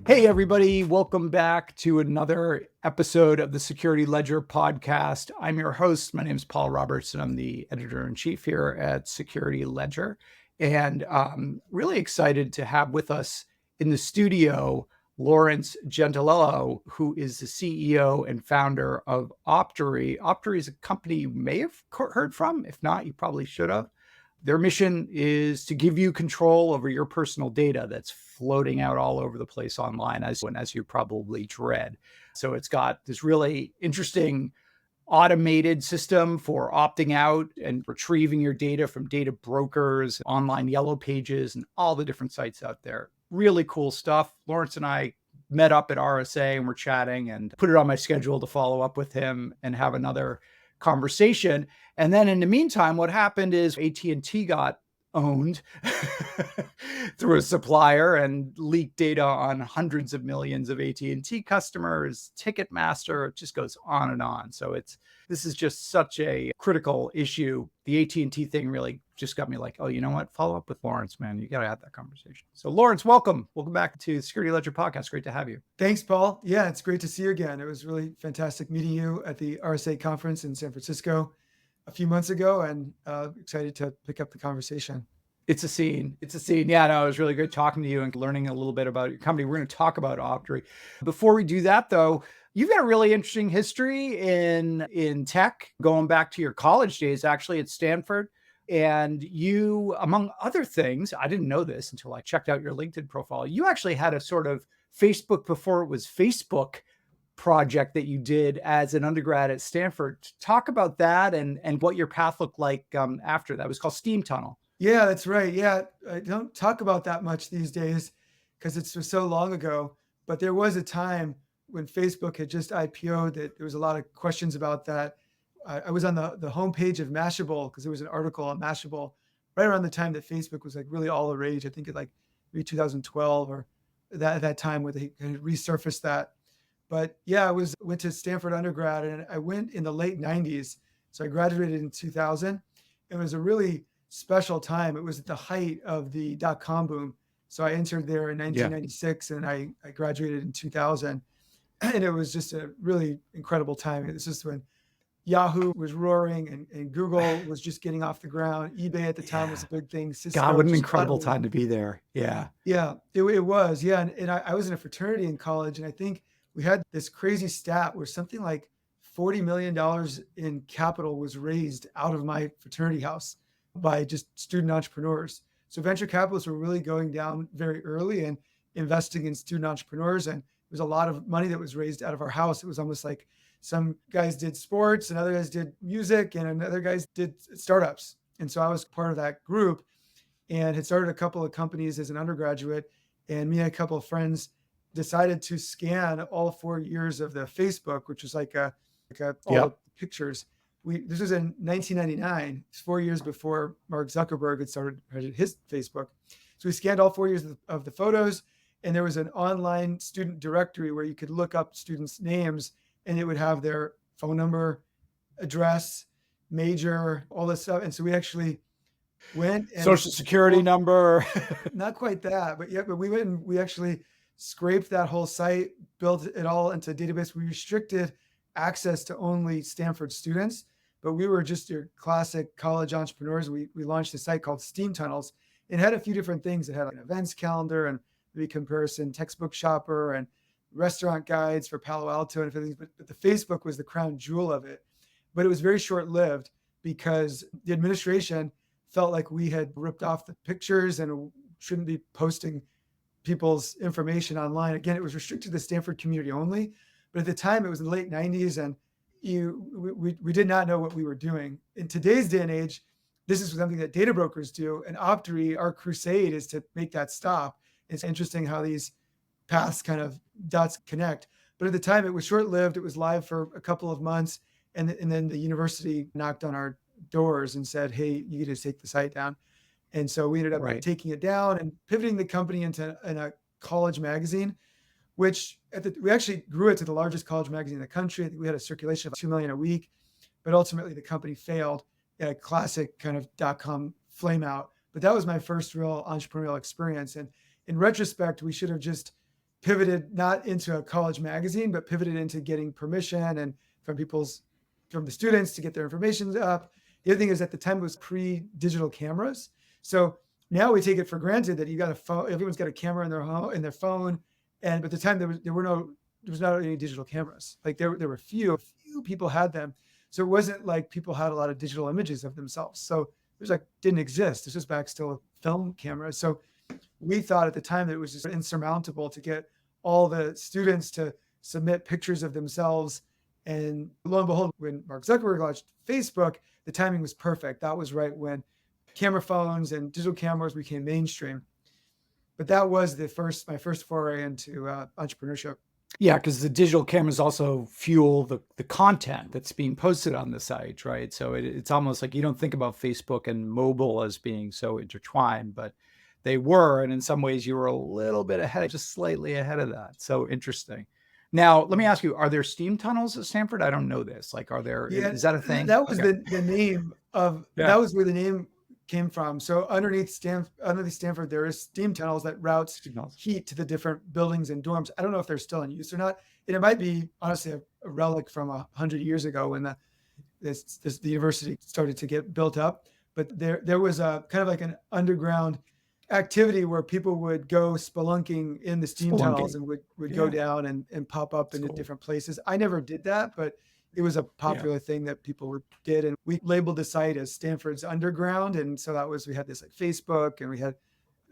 Hey, everybody. Welcome back to another episode of the Security Ledger podcast. I'm your host. My name is Paul Roberts, and I'm the editor-in-chief here at Security Ledger. And really excited to have with us in the studio Lawrence Gentilello, who is the CEO and founder of Optery. Optery is a company you may have heard from. If not, you probably should have. Their mission is to give you control over your personal data that's floating out all over the place online, as you probably dread. So it's got this really interesting automated system for opting out and retrieving your data from data brokers, online yellow pages, and all the different sites out there. Really cool stuff. Lawrence and I met up at RSA and we're chatting and put it on my schedule to follow up with him and have another conversation. And then in the meantime, what happened is AT&T got owned through a supplier and leaked data on hundreds of millions of AT&T customers, Ticketmaster, it just goes on and on. So this is just such a critical issue. The AT&T thing really just got me like, oh, you know what? Follow up with Lawrence, man. You got to have that conversation. So Lawrence, welcome. Welcome back to Security Ledger Podcast. Great to have you. Thanks, Paul. Yeah, it's great to see you again. It was really fantastic meeting you at the RSA conference in San Francisco a few months ago, and excited to pick up the conversation. It's a scene. Yeah, no, it was really good talking to you and learning a little bit about your company. We're going to talk about Optery. Before we do that, though, you've got a really interesting history in tech, going back to your college days, actually, at Stanford. And you, among other things, I didn't know this until I checked out your LinkedIn profile. You actually had a sort of Facebook before it was Facebook project that you did as an undergrad at Stanford. Talk about that and what your path looked like after that. It was called Steam Tunnel. Yeah, that's right. Yeah, I don't talk about that much these days because it's so long ago. But there was a time when Facebook had just IPO'd that there was a lot of questions about that. I was on the homepage of Mashable because there was an article on Mashable right around the time that Facebook was like really all the rage. I think it like maybe 2012 or that time where they kind of resurfaced that. But yeah, went to Stanford undergrad and I went in the late 90s. So I graduated in 2000. It was a really special time. It was at the height of the dot-com boom. So I entered there in 1996 and I graduated in 2000. And it was just a really incredible time. This is when Yahoo was roaring and Google was just getting off the ground. eBay at the time was a big thing. Cisco, God, what an incredible time to be there. Yeah. Yeah, it was. Yeah. And I was in a fraternity in college. And I think we had this crazy stat where something like $40 million in capital was raised out of my fraternity house by just student entrepreneurs. So venture capitalists were really going down very early and investing in student entrepreneurs. And there was a lot of money that was raised out of our house. It was almost like some guys did sports and other guys did music and other guys did startups. And so I was part of that group and had started a couple of companies as an undergraduate. And me and a couple of friends decided to scan all 4 years of the Facebook, which was like all the pictures. This was in 1999, 4 years before Mark Zuckerberg had started his Facebook. So we scanned all 4 years of the photos, and there was an online student directory where you could look up students' names, and it would have their phone number, address, major, all this stuff. And so we actually went and Social security number. Not quite that, but we went and we actually scraped that whole site, built it all into a database. We restricted access to only Stanford students, but we were just your classic college entrepreneurs. We launched a site called Steam Tunnels. It had a few different things. It had an events calendar and maybe comparison textbook shopper and restaurant guides for Palo Alto and everything. But the Facebook was the crown jewel of it. But it was very short-lived because the administration felt like we had ripped off the pictures and shouldn't be posting people's information online. Again, it was restricted to the Stanford community only. But at the time, it was in the late 90s, and we did not know what we were doing. In today's day and age, this is something that data brokers do. And Optery, our crusade is to make that stop. It's interesting how these paths kind of dots connect. But at the time, it was short-lived. It was live for a couple of months. And then the university knocked on our doors and said, hey, you need to take the site down. And so we ended up taking it down and pivoting the company into a college magazine, which we actually grew it to the largest college magazine in the country. I think we had a circulation of 2 million a week, but ultimately the company failed in a classic kind of dot-com flame out. But that was my first real entrepreneurial experience. And in retrospect, we should have just pivoted not into a college magazine, but pivoted into getting permission and from the students to get their information up. The other thing is at the time it was pre-digital cameras. So now we take it for granted that you got a phone, everyone's got a camera in their home, in their phone. And at the time there was not any digital cameras. Like there were few people had them. So it wasn't like people had a lot of digital images of themselves. So it was like didn't exist. This was back still with film cameras. So we thought at the time that it was just insurmountable to get all the students to submit pictures of themselves. And lo and behold, when Mark Zuckerberg launched Facebook, the timing was perfect. That was right when camera phones and digital cameras became mainstream. But that was my first foray into entrepreneurship. Yeah, because the digital cameras also fuel the content that's being posted on the site, right? So it's almost like you don't think about Facebook and mobile as being so intertwined, but they were. And in some ways, you were a little bit ahead, just slightly ahead of that. So interesting. Now, let me ask you, are there steam tunnels at Stanford? I don't know this. Like, Yeah, is that a thing? that was Okay. the name of Yeah. that was where the name came from. So underneath Stanford, there is steam tunnels that routes Steam tunnels. heat to the different buildings and dorms. I don't know if they're still in use or not. And it might be honestly a relic from 100 years ago when the university started to get built up. But there was a kind of like an underground activity where people would go spelunking in the steam tunnels Spelunking. and would go Yeah. down and pop up That's into cool. different places. I never did that, but it was a popular thing that people did. And we labeled the site as Stanford's Underground. And so we had this like Facebook and we had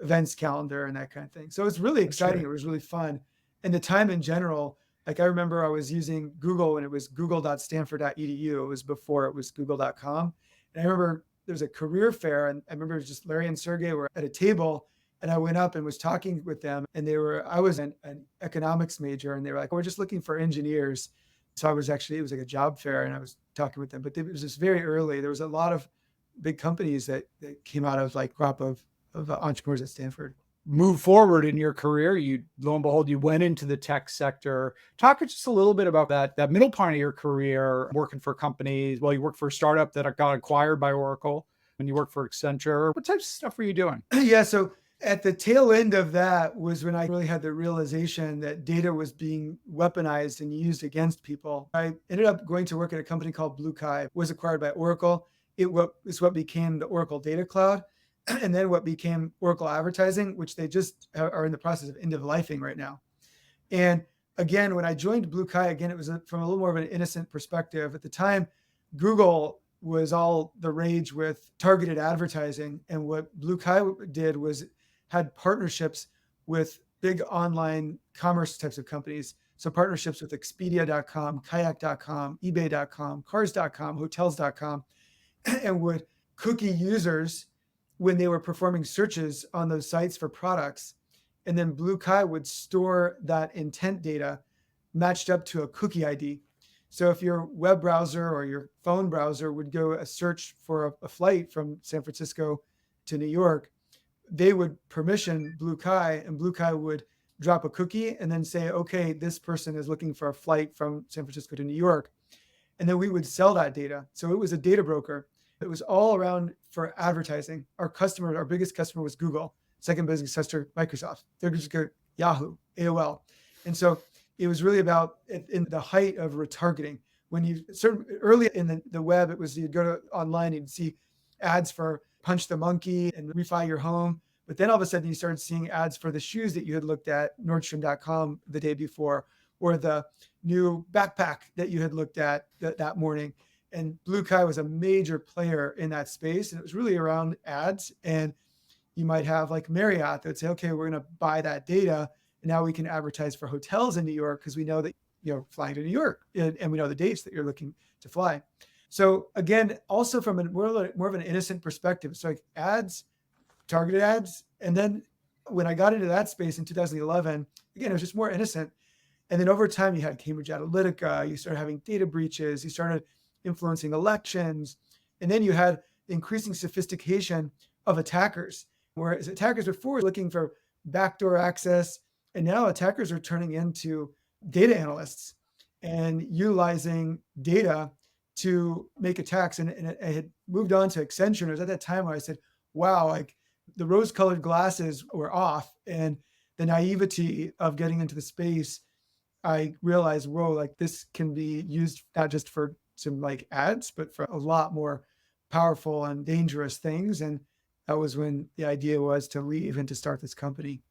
events calendar and that kind of thing. So it was really exciting. right. It was really fun. And the time in general, like I remember I was using Google when it was google.stanford.edu. It was before it was google.com. And I remember there was a career fair and I remember just Larry and Sergey were at a table and I went up and was talking with them and I was an economics major and they were like, we're just looking for engineers. So it was like a job fair and I was talking with them, but it was just very early. There was a lot of big companies that came out of like crop of entrepreneurs at Stanford. Move forward in your career, you lo and behold, you went into the tech sector. Talk just a little bit about that middle part of your career, working for companies. Well, you worked for a startup that got acquired by Oracle, and you worked for Accenture. What types of stuff were you doing? Yeah. So at the tail end of that was when I really had the realization that data was being weaponized and used against people. I ended up going to work at a company called Blue Kai, was acquired by Oracle. It's what became the Oracle Data Cloud. And then what became Oracle Advertising, which they just are in the process of end of lifing right now. And again, when I joined Blue Kai, again, it was from a little more of an innocent perspective. At the time, Google was all the rage with targeted advertising. And what Blue Kai did was had partnerships with big online commerce types of companies. So partnerships with Expedia.com, Kayak.com, eBay.com, Cars.com, Hotels.com, and would cookie users when they were performing searches on those sites for products. And then Blue Kai would store that intent data matched up to a cookie ID. So if your web browser or your phone browser would go a search for a flight from San Francisco to New York, they would permission Blue Kai and Blue Kai would drop a cookie and then say, okay, this person is looking for a flight from San Francisco to New York. And then we would sell that data. So it was a data broker. It was all around for advertising. Our biggest customer was Google. Second biggest customer, Microsoft. They're just go Yahoo, AOL. And so it was really about in the height of retargeting. When early in the web, it was you'd go to online, you'd see ads for Punch the Monkey and Refi Your Home. But then all of a sudden you started seeing ads for the shoes that you had looked at Nordstrom.com the day before, or the new backpack that you had looked at that morning. And Blue Kai was a major player in that space. And it was really around ads. And you might have like Marriott that would say, okay, we're going to buy that data. And now we can advertise for hotels in New York because we know that you're flying to New York and we know the dates that you're looking to fly. So again, also from more of an innocent perspective, so like ads, targeted ads. And then when I got into that space in 2011, again, it was just more innocent. And then over time, you had Cambridge Analytica, you started having data breaches, you started influencing elections, and then you had increasing sophistication of attackers, whereas attackers before were looking for backdoor access, and now attackers are turning into data analysts and utilizing data to make attacks. And I had moved on to Accenture, and it was at that time where I said, wow, like the rose-colored glasses were off, and the naivety of getting into the space, I realized, whoa, like this can be used not just for some like ads, but for a lot more powerful and dangerous things. And that was when the idea was to leave and to start this company.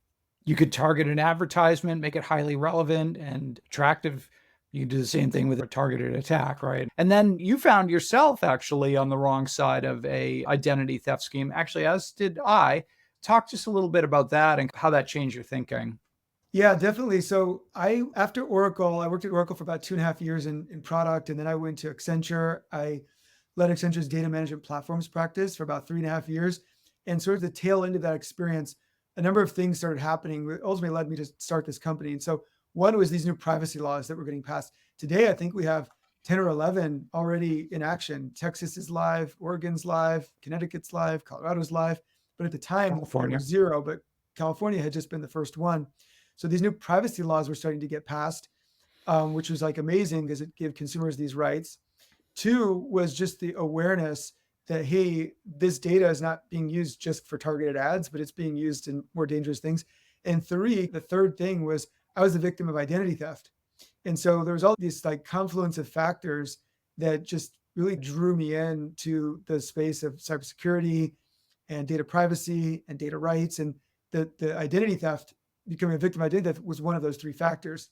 You could target an advertisement, make it highly relevant and attractive. You can do the same thing with a targeted attack, right? And then you found yourself actually on the wrong side of a identity theft scheme. Actually, as did I. Talk just a little bit about that and how that changed your thinking. Yeah, definitely. So after Oracle, I worked at Oracle for about 2.5 years in product. And then I went to Accenture. I led Accenture's data management platforms practice for about 3.5 years. And sort of the tail end of that experience, a number of things started happening that ultimately led me to start this company. And so one was these new privacy laws that were getting passed. Today, I think we have 10 or 11 already in action. Texas is live, Oregon's live, Connecticut's live, Colorado's live. But at the time, there California. was zero, but California had just been the first one. So these new privacy laws were starting to get passed, which was like amazing because it gave consumers these rights. Two was just the awareness that, hey, this data is not being used just for targeted ads, but it's being used in more dangerous things. And three, the third thing was I was a victim of identity theft. And so there was all these like confluence of factors that just really drew me into the space of cybersecurity and data privacy and data rights. And the identity theft, becoming a victim of identity theft was one of those three factors.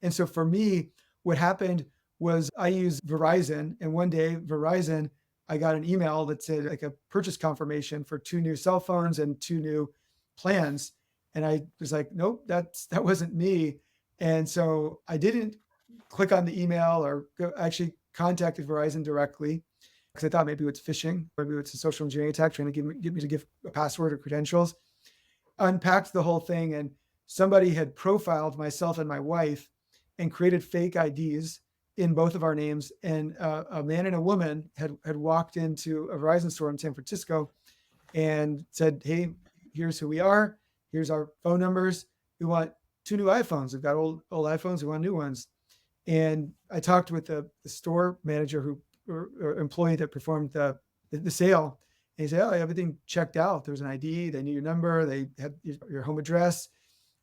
And so for me, what happened was I used Verizon, and one day Verizon, I got an email that said like a purchase confirmation for 2 new cell phones and 2 new plans. And I was like, nope, that wasn't me. And so I didn't click on the email or actually contacted Verizon directly because I thought maybe it's phishing, maybe it's a social engineering attack trying to get me to give a password or credentials. Unpacked the whole thing, and somebody had profiled myself and my wife and created fake IDs in both of our names. And a man and a woman had walked into a Verizon store in San Francisco and said, hey, here's who we are. Here's our phone numbers. We want 2 new iPhones. We've got old iPhones. We want new ones. And I talked with the store manager or employee that performed the sale. And he said, oh, everything checked out. There was an ID. They knew your number. They had your home address,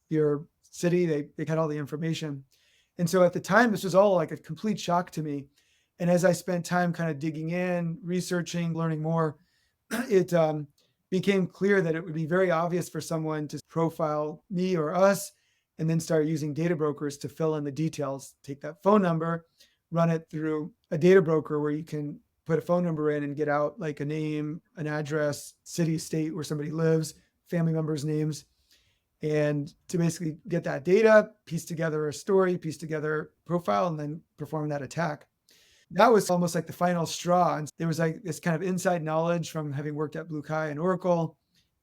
your city. They had all the information. And so at the time, this was all like a complete shock to me. And as I spent time kind of digging in, researching, learning more, it became clear that it would be very obvious for someone to profile me or us and then start using data brokers to fill in the details. Take that phone number, run it through a data broker where you can put a phone number in and get out like a name, an address, city, state where somebody lives, family members' names, and to basically get that data, piece together a story, piece together a profile, and then perform that attack. That was almost like the final straw. And there was like this kind of inside knowledge from having worked at Blue Kai and Oracle,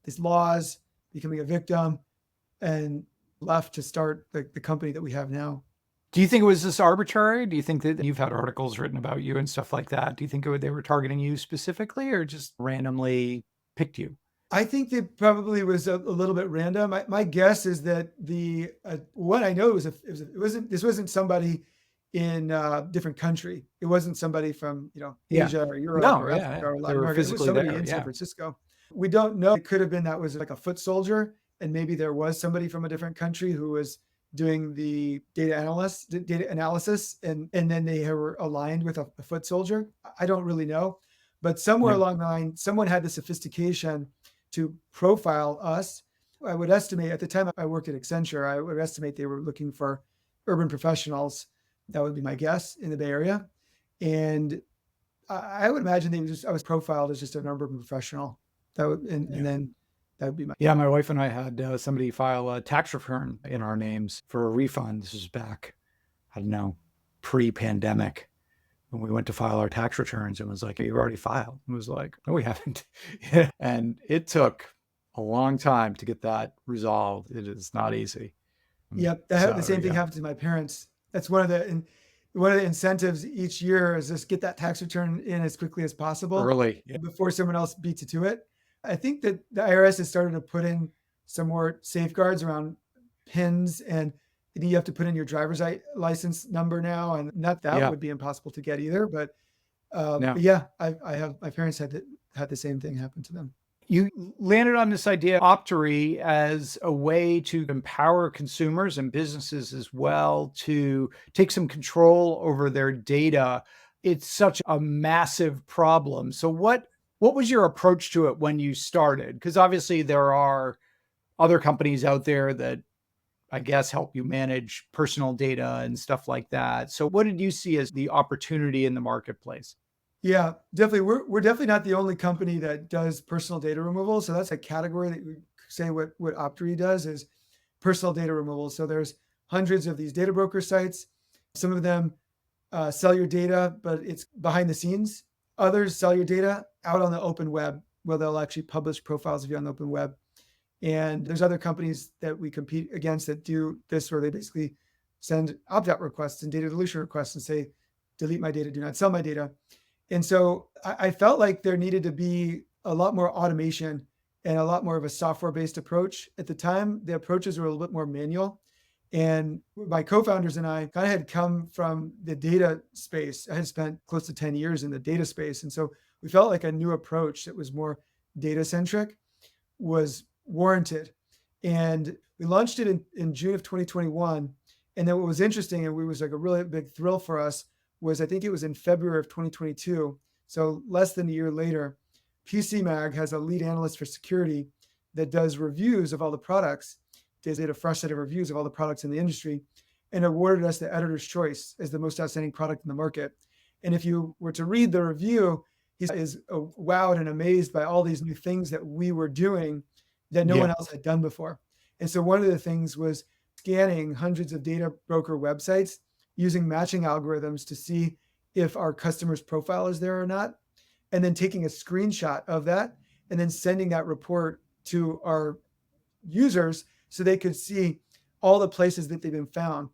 these laws, becoming a victim, and left to start the company that we have now. Do you think it was this arbitrary? Do you think that you've had articles written about you and stuff like that? Do you think they were targeting you specifically or just randomly picked you? I think it probably was a little bit random. My guess is that the what I know this wasn't somebody in a different country. It wasn't somebody from Yeah. Asia or Europe No, or yeah, Africa yeah. or They Latin were America. It was physically somebody there. in San Yeah. Francisco. We don't know. It could have been that was like a foot soldier, and maybe there was somebody from a different country who was doing the data analysis, and then they were aligned with a foot soldier. I don't really know, but somewhere Yeah. along the line, someone had the sophistication to profile us. I would estimate at the time I worked at Accenture, I would estimate they were looking for urban professionals. That would be my guess in the Bay Area. And I would imagine I was profiled as just an urban professional. And Yeah. then that would be my. Yeah, my wife and I had somebody file a tax return in our names for a refund. This was back, I don't know, pre-pandemic. When we went to file our tax returns, it was like, you've already filed. It was like, no, we haven't. And it took a long time to get that resolved. It is not easy. Yep, the So same thing yeah, happened to my parents. That's one of the incentives each year is just get that tax return in as quickly as possible early. Yeah. before someone else beats you to it. I think that the IRS has started to put in some more safeguards around pins, and you have to put in your driver's license number now, and not that Yeah. would be impossible to get either. But No. yeah, I have my parents had the same thing happen to them. You landed on this idea, Optery, as a way to empower consumers and businesses as well to take some control over their data. It's such a massive problem. So what was your approach to it when you started? Because obviously there are other companies out there that I guess help you manage personal data and stuff like that. So what did you see as the opportunity in the marketplace? Yeah, definitely. We're definitely not the only company that does personal data removal. So that's a category that we say what Optery does is personal data removal. So there's hundreds of these data broker sites. Some of them sell your data, but it's behind the scenes. Others sell your data out on the open web, where they'll actually publish profiles of you on the open web. And there's other companies that we compete against that do this, where they basically send opt-out requests and data dilution requests and say, delete my data, do not sell my data. And so I felt like there needed to be a lot more automation and a lot more of a software-based approach. At the time, the approaches were a little bit more manual. And my co-founders and I kind of had come from the data space. I had spent close to 10 years in the data space. And so we felt like a new approach that was more data centric was warranted. And we launched it in June of 2021. And then what was interesting, and it was like a really big thrill for us, was I think it was in February of 2022. So less than a year later, PC Mag has a lead analyst for security that does reviews of all the products. They did a fresh set of reviews of all the products in the industry and awarded us the editor's choice as the most outstanding product in the market. And if you were to read the review, he is wowed and amazed by all these new things that we were doing that no one Yeah. else had done before. And so one of the things was scanning hundreds of data broker websites using matching algorithms to see if our customer's profile is there or not, and then taking a screenshot of that and then sending that report to our users so they could see all the places that they've been found.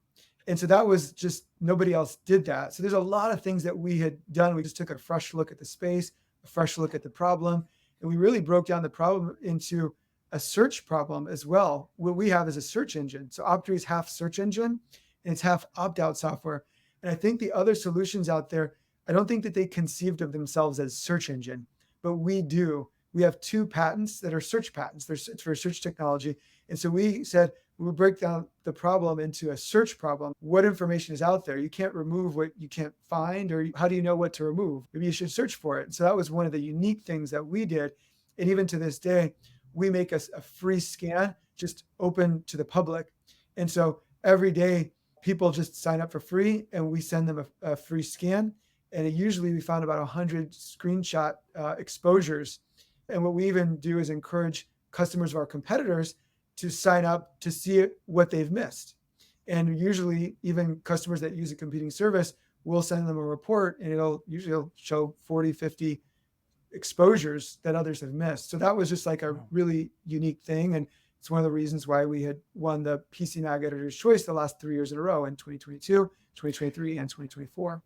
And so that was just nobody else did that. So there's a lot of things that we had done. We just took a fresh look at the space, a fresh look at the problem, and we really broke down the problem into a search problem as well. What we have is a search engine. So Optery is half search engine and it's half opt-out software. And I think the other solutions out there, I don't think that they conceived of themselves as search engine, but we do. We have 2 patents that are search patents. They're for search technology. And so we said we would break down the problem into a search problem. What information is out there? You can't remove what you can't find, or how do you know what to remove? Maybe you should search for it. So that was one of the unique things that we did. And even to this day, we make a free scan just open to the public. And so every day, people just sign up for free and we send them a free scan. And usually we found about 100 screenshot exposures. And what we even do is encourage customers of our competitors to sign up to see what they've missed. And usually even customers that use a competing service, we'll send them a report and it'll usually show 40, 50 exposures that others have missed. So that was just like a really unique thing. And it's one of the reasons why we had won the PC Mag Editor's Choice the last 3 years in a row in 2022, 2023, and 2024.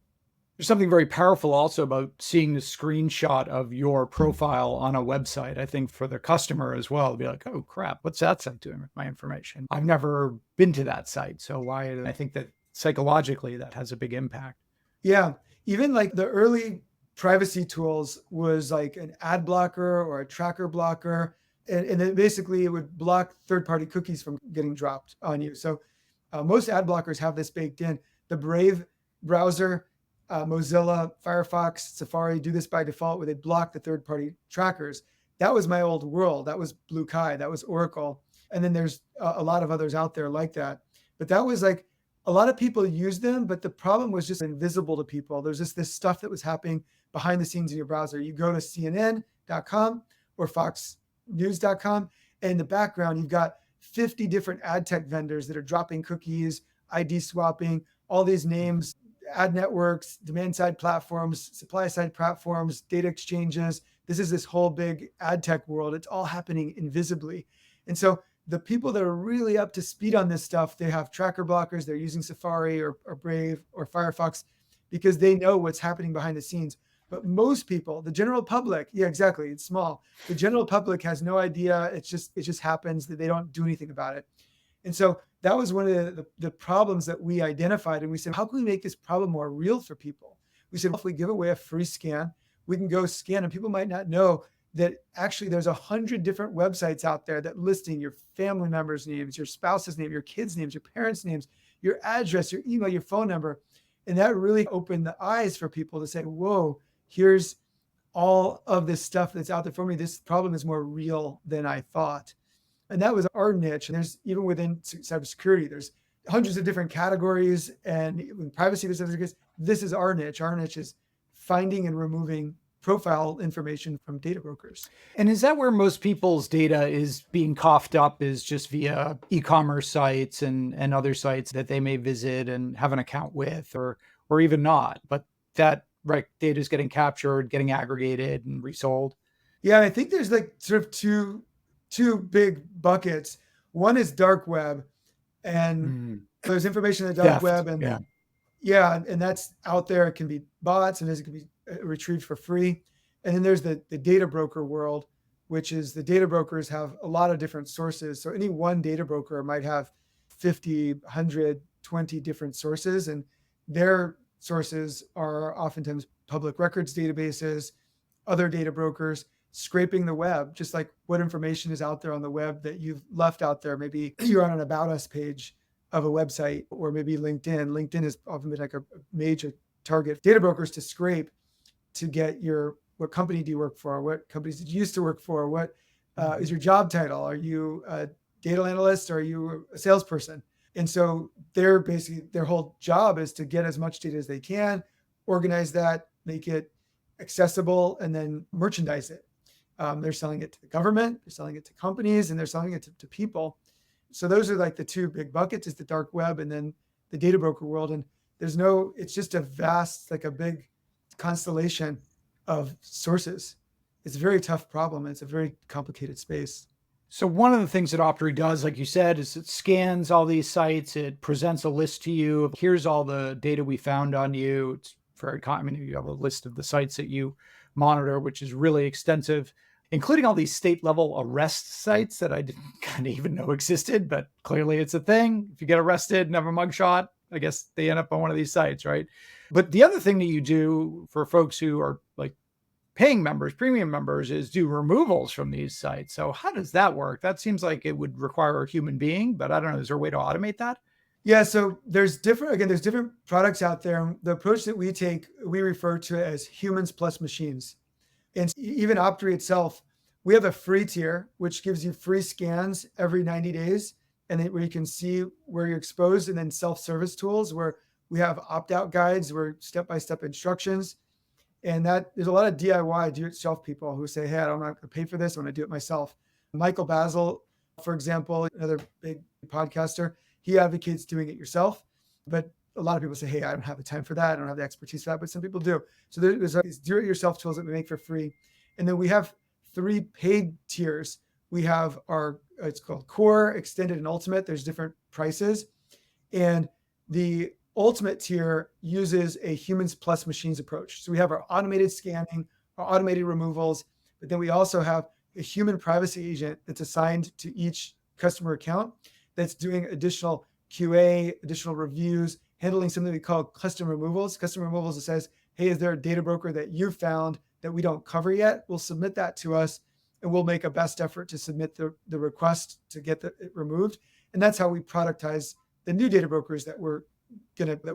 There's something very powerful also about seeing the screenshot of your profile on a website. I think for the customer as well, to be like, oh crap, what's that site doing with my information? I've never been to that site. So why? I think that psychologically that has a big impact. Yeah. Even like the early privacy tools was like an ad blocker or a tracker blocker. And then basically it would block third-party cookies from getting dropped on you. So most ad blockers have this baked in. The Brave browser, Mozilla, Firefox, Safari do this by default, where they block the third-party trackers. That was my old world. That was Blue Kai. That was Oracle. And then there's a lot of others out there like that. But that was like, a lot of people used them, but the problem was just invisible to people. There's just this stuff that was happening behind the scenes in your browser. You go to CNN.com or FoxNews.com, and in the background, you've got 50 different ad tech vendors that are dropping cookies, ID swapping, all these names, ad networks, demand side platforms, supply side platforms, data exchanges. This is this whole big ad tech world. It's all happening invisibly. And so the people that are really up to speed on this stuff, they have tracker blockers, they're using Safari or Brave or Firefox because they know what's happening behind the scenes. But most people, the general public, yeah, exactly, it's small. The general public has no idea. It just happens that they don't do anything about it. And so that was one of the problems that we identified. And we said, how can we make this problem more real for people? We said, well, if we give away a free scan, we can go scan, and people might not know that actually there's 100 different websites out there that listing your family members' names, your spouse's name, your kids' names, your parents' names, your address, your email, your phone number. And that really opened the eyes for people to say, whoa, here's all of this stuff that's out there for me. This problem is more real than I thought. And that was our niche. And there's even within cybersecurity, there's hundreds of different categories. And in privacy, there's other categories. This is our niche. Our niche is finding and removing profile information from data brokers. And is that where most people's data is being coughed up, is just via e-commerce sites and other sites that they may visit and have an account with, or even not, but that data is getting captured, getting aggregated and resold? Yeah, I think there's like sort of two big buckets. One is dark web, and there's information in the dark Theft, web, and and that's out there. It can be bots, and it can be retrieved for free. And then there's the data broker world, which is the data brokers have a lot of different sources. So any one data broker might have 50, 100, 20 different sources, and their sources are oftentimes public records databases, other data brokers, scraping the web, just like what information is out there on the web that you've left out there. Maybe you're on an About Us page of a website, or maybe LinkedIn. LinkedIn has often been like a major target data brokers to scrape to get what company do you work for? What companies did you used to work for? What is your job title? Are you a data analyst? Or are you a salesperson? And so their whole job is to get as much data as they can, organize that, make it accessible, and then merchandise it. They're selling it to the government, they're selling it to companies, and they're selling it to people. So those are like the two big buckets, is the dark web and then the data broker world. And it's just a vast, like a big constellation of sources. It's a very tough problem. And it's a very complicated space. So one of the things that Optery does, like you said, is it scans all these sites. It presents a list to you. Here's all the data we found on you. It's very common. You have a list of the sites that you monitor, which is really extensive, including all these state level arrest sites that I didn't kind of even know existed, but clearly it's a thing. If you get arrested and have a mugshot, I guess they end up on one of these sites, right? But the other thing that you do for folks who are like paying members, premium members, is do removals from these sites. So how does that work? That seems like it would require a human being, but I don't know. Is there a way to automate that? Yeah, so there's different products out there. The approach that we take, we refer to it as humans plus machines. And even Optery itself, we have a free tier, which gives you free scans every 90 days, and where you can see where you're exposed, and then self-service tools where we have opt-out guides, where step-by-step instructions. And that there's a lot of DIY, do-it-yourself people who say, hey, I'm not going to pay for this. I want to do it myself. Michael Basil, for example, another big podcaster, he advocates doing it yourself. But a lot of people say, hey, I don't have the time for that. I don't have the expertise for that, but some people do. So there's these do-it-yourself tools that we make for free. And then we have 3 paid tiers. We have it's called Core, Extended, and Ultimate. There's different prices. And the Ultimate tier uses a humans plus machines approach. So we have our automated scanning, our automated removals, but then we also have a human privacy agent that's assigned to each customer account that's doing additional QA, additional reviews, handling something we call custom removals. Custom removals, it says, hey, is there a data broker that you found that we don't cover yet? We'll submit that to us, and we'll make a best effort to submit the request to get it removed. And that's how we productize the new data brokers that we're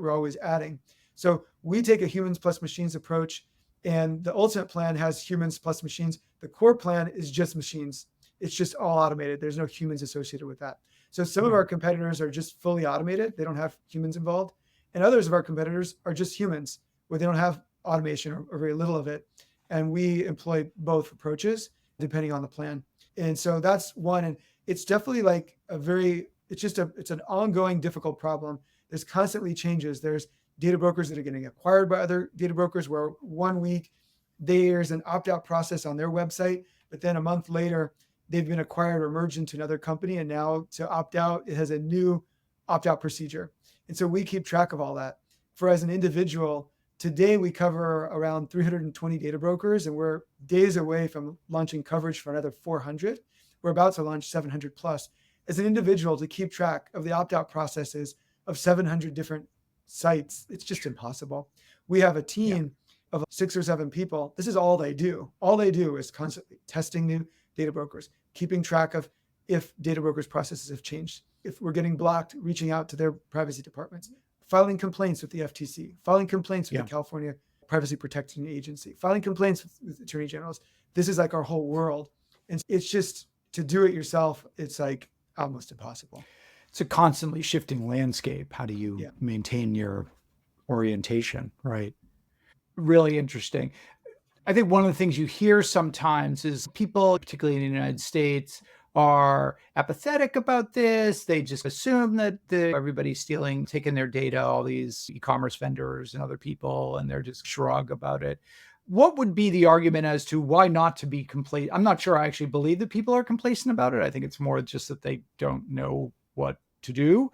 always adding. So we take a humans plus machines approach, and the Ultimate plan has humans plus machines. The Core plan is just machines. It's just all automated. There's no humans associated with that. So some of our competitors are just fully automated. They don't have humans involved. And others of our competitors are just humans, where they don't have automation or very little of it. And we employ both approaches depending on the plan. And so that's one. And it's definitely like it's an ongoing difficult problem. There's constantly changes. There's data brokers that are getting acquired by other data brokers, where 1 week there's an opt-out process on their website, but then a month later, they've been acquired or merged into another company. And now to opt out, it has a new opt-out procedure. And so we keep track of all that. For as an individual, today we cover around 320 data brokers, and we're days away from launching coverage for another 400. We're about to launch 700 plus. As an individual, to keep track of the opt-out processes of 700 different sites, it's just impossible. We have a team of 6 or 7 people, this is all they do. All they do is constantly testing new data brokers, keeping track of if data brokers' processes have changed, if we're getting blocked, reaching out to their privacy departments, filing complaints with the FTC, filing complaints with the California Privacy Protection Agency, filing complaints with attorney generals. This is like our whole world. And it's just, to do it yourself, it's like almost impossible. It's a constantly shifting landscape. How do you maintain your orientation, right? Really interesting. I think one of the things you hear sometimes is people, particularly in the United States, are apathetic about this. They just assume that everybody's stealing, taking their data, all these e-commerce vendors and other people, and they're just shrug about it. What would be the argument as to why not to be complacent? I'm not sure I actually believe that people are complacent about it. I think it's more just that they don't know what to do.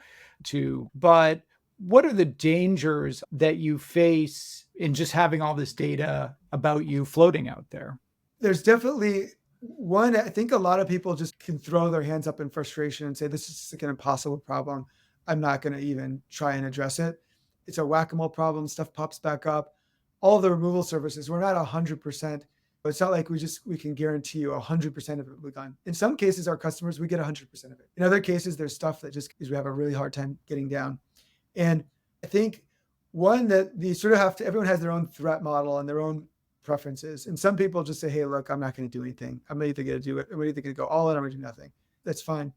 But what are the dangers that you face in just having all this data about you floating out there? There's definitely one. I think a lot of people just can throw their hands up in frustration and say, this is like an impossible problem. I'm not going to even try and address it. It's a whack-a-mole problem. Stuff pops back up. All the removal services, we're not 100%. But it's not like we can guarantee you 100% of it will be gone. In some cases, our customers, we get 100% of it. In other cases, there's stuff that just we have a really hard time getting down. And I think one that you sort of have to, everyone has their own threat model and their own preferences. And some people just say, hey, look, I'm not going to do anything. I'm either going to do it. I'm either going to go all in. I'm going to do nothing. That's fine.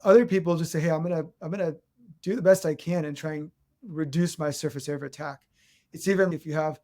Other people just say, hey, I'm going to do the best I can and try and reduce my surface area of attack. It's even if you have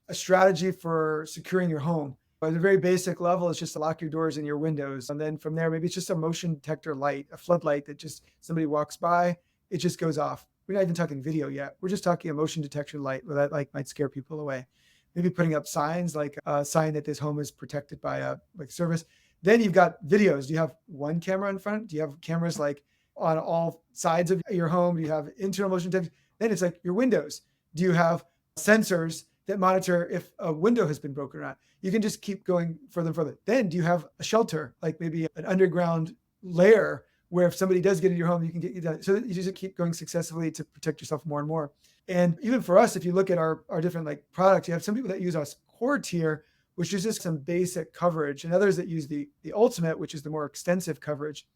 a strategy for securing your home. At a very basic level, it's just to lock your doors and your windows. And then from there, maybe it's just a motion detector light, a floodlight that just somebody walks by, it just goes off. We're not even talking video yet. We're just talking a motion detection light where that might scare people away. Maybe putting up signs like a sign that this home is protected by a service. Then you've got videos. Do you have one camera in front? Do you have cameras like on all sides of your home? Do you have internal motion detection? Then it's like your windows. Do you have sensors that monitor if a window has been broken or not? You can just keep going further and further. Then do you have a shelter, like maybe an underground layer where if somebody does get into your home, you can get you done. So you just keep going successfully to protect yourself more and more. And even for us, if you look at our different like products, you have some people that use us core tier, which is just some basic coverage, and others that use the ultimate, which is the more extensive coverage.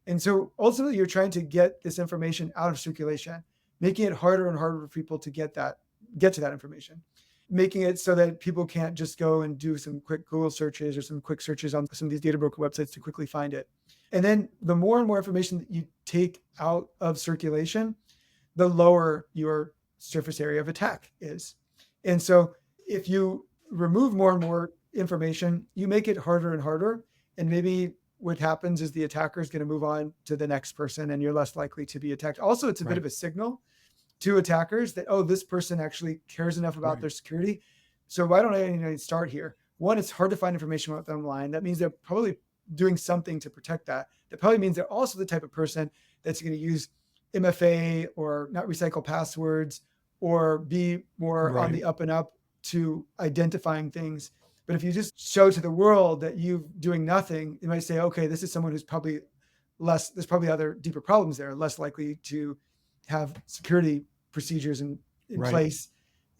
And so ultimately you're trying to get this information out of circulation, making it harder and harder for people to get to that information, making it so that people can't just go and do some quick Google searches or some quick searches on some of these data broker websites to quickly find it. And then the more and more information that you take out of circulation, the lower your surface area of attack is. And so if you remove more and more information, you make it harder and harder. And maybe what happens is the attacker is going to move on to the next person and you're less likely to be attacked. Also, it's a bit of a signal to attackers that, oh, this person actually cares enough about their security. So why don't I even start here? One, it's hard to find information about them online. That means they're probably doing something to protect that. That probably means they're also the type of person that's going to use MFA or not recycle passwords or be more on the up and up to identifying things. But if you just show to the world that you're doing nothing, you might say, okay, this is someone who's probably there's probably other deeper problems there, less likely to have security procedures in place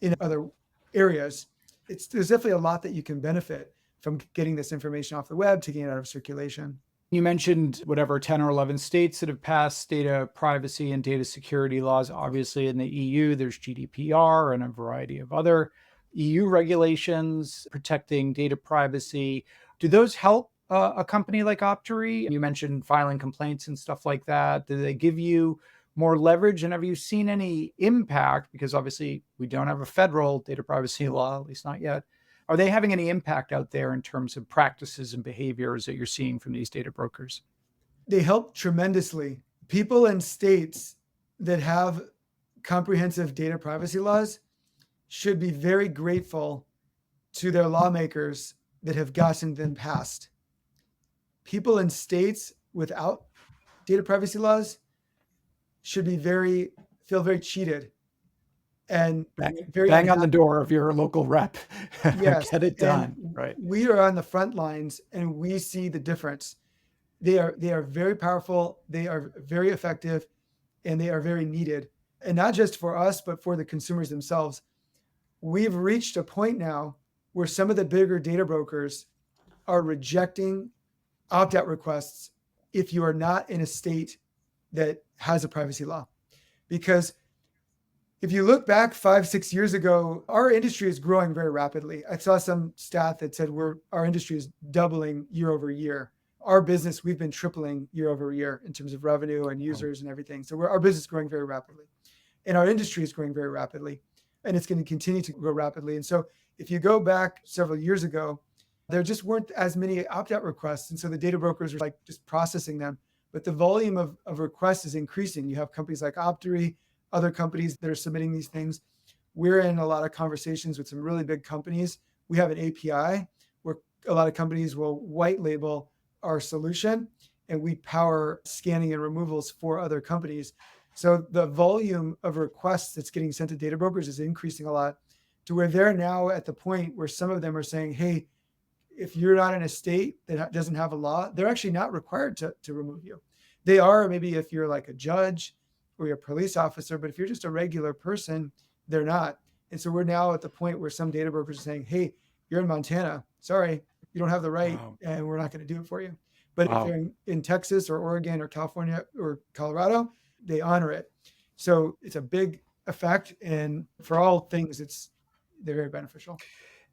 in other areas. There's definitely a lot that you can benefit from getting this information off the web, taking it out of circulation. You mentioned whatever 10 or 11 states that have passed data privacy and data security laws. Obviously, in the EU, there's GDPR and a variety of other EU regulations protecting data privacy. Do those help a company like Optery? You mentioned filing complaints and stuff like that. Do they give you more leverage? And have you seen any impact? Because obviously we don't have a federal data privacy law, at least not yet. Are they having any impact out there in terms of practices and behaviors that you're seeing from these data brokers? They help tremendously. People in states that have comprehensive data privacy laws should be very grateful to their lawmakers that have gotten them passed. People in states without data privacy laws should be feel very cheated and very bang on the door of your local rep. Yes, get it done. Right. We are on the front lines and we see the difference. They are very powerful, they are very effective, and they are very needed. And not just for us, but for the consumers themselves. we've reached a point now where some of the bigger data brokers are rejecting opt-out requests if you are not in a state that has a privacy law. Because if you look back 5, 6 years ago, our industry is growing very rapidly. I saw some stat that said our industry is doubling year over year. Our business, we've been tripling year over year in terms of revenue and users and everything. So our business is growing very rapidly, and our industry is growing very rapidly, and it's going to continue to grow rapidly. And so if you go back several years ago, there just weren't as many opt-out requests, and so the data brokers are like just processing them. But the volume of requests is increasing. You have companies like Optery, other companies that are submitting these things. We're in a lot of conversations with some really big companies. We have an API where a lot of companies will white label our solution, and we power scanning and removals for other companies. So the volume of requests that's getting sent to data brokers is increasing a lot, to where they're now at the point where some of them are saying, hey, if you're not in a state that doesn't have a law, they're actually not required to remove you. They are maybe if you're like a judge or you're a police officer, but if you're just a regular person, they're not. And so we're now at the point where some data brokers are saying, hey, you're in Montana. Sorry, you don't have the right, and we're not going to do it for you. But if they're in Texas or Oregon or California or Colorado, they honor it. So it's a big effect. And for all things, they're very beneficial.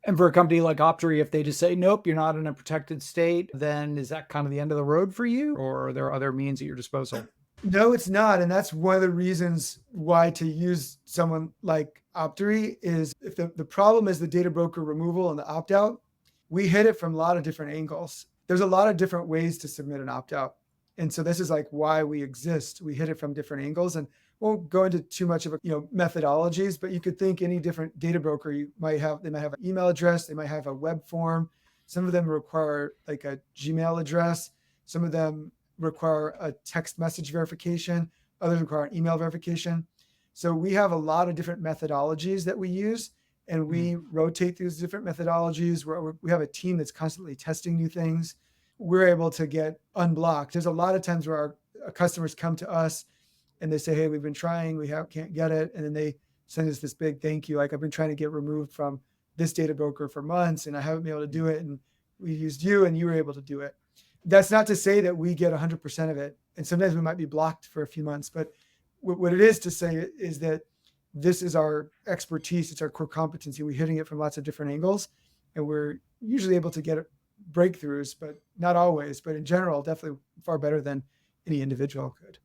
And for a company like Optery, if they just say, nope, you're not in a protected state, then is that kind of the end of the road for you? Or are there other means at your disposal? No, it's not. And that's one of the reasons why to use someone like Optery is if the problem is the data broker removal and the opt-out, we hit it from a lot of different angles. There's a lot of different ways to submit an opt-out. And so this is like why we exist. We hit it from different angles, and won't go into too much of methodologies, but you could think any different data broker they might have an email address, they might have a web form. Some of them require like a Gmail address. Some of them require a text message verification. Others require an email verification. So we have a lot of different methodologies that we use, and we rotate these different methodologies. We have a team that's constantly testing new things. We're able to get unblocked. There's a lot of times where our customers come to us and they say, hey, we've been trying, can't get it. And then they send us this big thank you. Like, I've been trying to get removed from this data broker for months and I haven't been able to do it. And we used you and you were able to do it. That's not to say that we get 100% of it. And sometimes we might be blocked for a few months, but what it is to say is that this is our expertise. It's our core competency. We're hitting it from lots of different angles, and we're usually able to get breakthroughs, but not always. But in general, definitely far better than any individual could.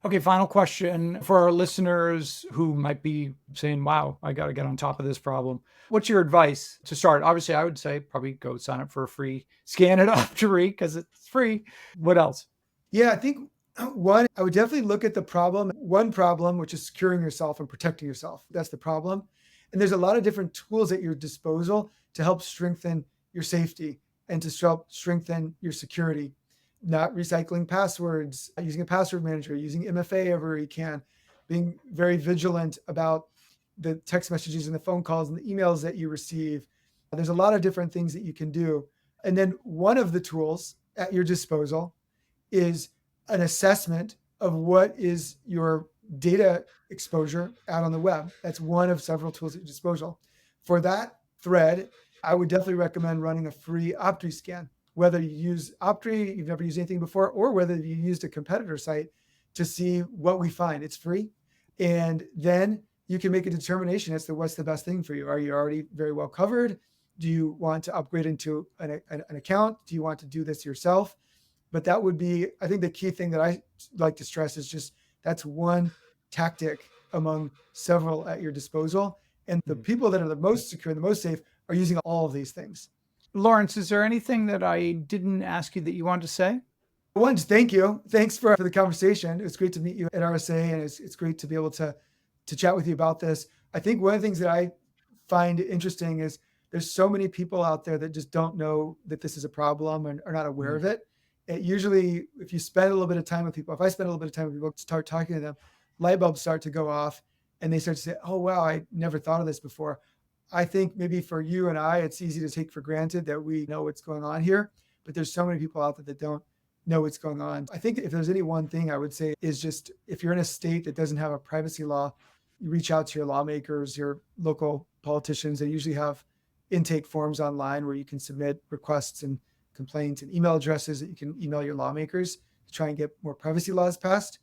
Okay, final question for our listeners who might be saying, wow, I got to get on top of this problem. What's your advice to start? Obviously, I would say probably go sign up for a free scan at Optery because it's free. What else? Yeah, I think one, I would definitely look at the problem. One problem, which is securing yourself and protecting yourself. That's the problem. And there's a lot of different tools at your disposal to help strengthen your safety and to help strengthen your security. Not recycling passwords, using a password manager, using MFA everywhere you can, being very vigilant about the text messages and the phone calls and the emails that you receive. There's a lot of different things that you can do. And then one of the tools at your disposal is an assessment of what is your data exposure out on the web. That's one of several tools at your disposal. For that thread, I would definitely recommend running a free Optery scan. Whether you use Optery, you've never used anything before, or whether you used a competitor site to see what we find. It's free. And then you can make a determination as to what's the best thing for you. Are you already very well covered? Do you want to upgrade into an account? Do you want to do this yourself? But that would be, I think the key thing that I like to stress is just that's one tactic among several at your disposal. And the people that are the most secure, the most safe are using all of these things. Lawrence, is there anything that I didn't ask you that you want to say? One, thank you. Thanks for the conversation. It's great to meet you at RSA, and it's great to be able to chat with you about this. I think one of the things that I find interesting is there's so many people out there that just don't know that this is a problem and are not aware of it. It usually, if you spend a little bit of time with people, if I spend a little bit of time with people, start talking to them, light bulbs start to go off and they start to say, oh, wow, I never thought of this before. I think maybe for you and I, it's easy to take for granted that we know what's going on here, but there's so many people out there that don't know what's going on. I think if there's any one thing I would say is just if you're in a state that doesn't have a privacy law, you reach out to your lawmakers, your local politicians. They usually have intake forms online where you can submit requests and complaints and email addresses that you can email your lawmakers to try and get more privacy laws passed.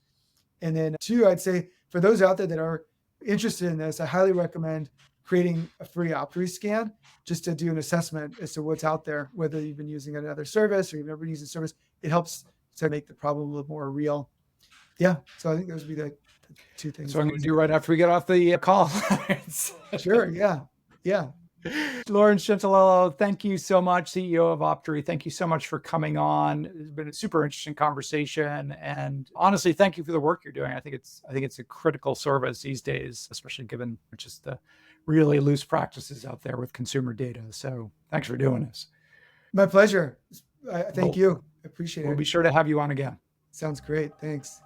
And then two, I'd say for those out there that are interested in this, I highly recommend creating a free Optery scan just to do an assessment as to what's out there, whether you've been using another service or you've never used a service. It helps to make the problem a little more real. Yeah. So I think those would be the two things. So I'm going to do right after we get off the call. Sure. Yeah. Yeah. Lawrence Gentilello, thank you so much, CEO of Optery. Thank you so much for coming on. It's been a super interesting conversation, and honestly, thank you for the work you're doing. I think it's a critical service these days, especially given just the really loose practices out there with consumer data. So thanks for doing this. My pleasure. Thank you. I appreciate it. We'll be sure to have you on again. Sounds great. Thanks.